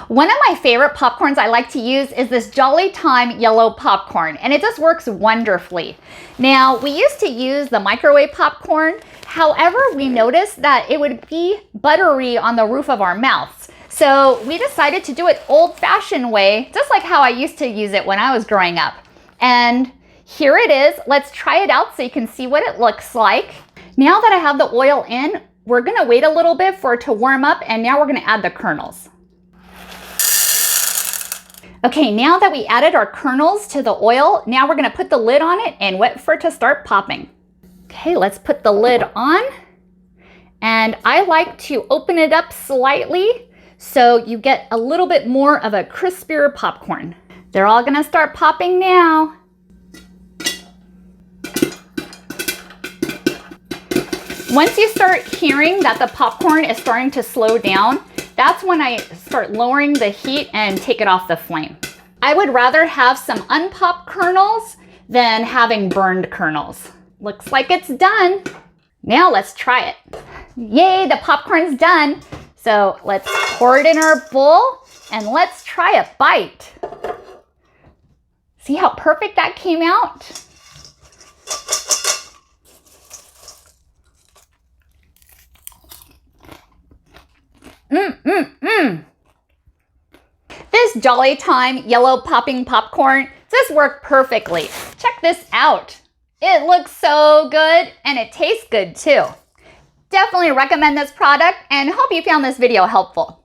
One of my favorite popcorns I like to use is this Jolly Time yellow popcorn, and it just works wonderfully. Now, we used to use the microwave popcorn. However, we noticed that it would be buttery on the roof of our mouths. So we decided to do it old-fashioned way, just like how I used to use it when I was growing up. And here it is. Let's try it out so you can see what it looks like. Now that I have the oil in, we're gonna wait a little bit for it to warm up, and now we're gonna add the kernels. Okay, now that we added our kernels to the oil, now we're gonna put the lid on it and wait for it to start popping. Okay, let's put the lid on. And I like to open it up slightly so you get a little bit more of a crispier popcorn. They're all gonna start popping now. Once you start hearing that the popcorn is starting to slow down, that's when I start lowering the heat and take it off the flame. I would rather have some unpopped kernels than having burned kernels. Looks like it's done. Now let's try it. Yay, the popcorn's done. So let's pour it in our bowl and let's try a bite. See how perfect that came out? This Jolly Time yellow popping popcorn just worked perfectly. Check this out. It looks so good and it tastes good too. Definitely recommend this product and hope you found this video helpful.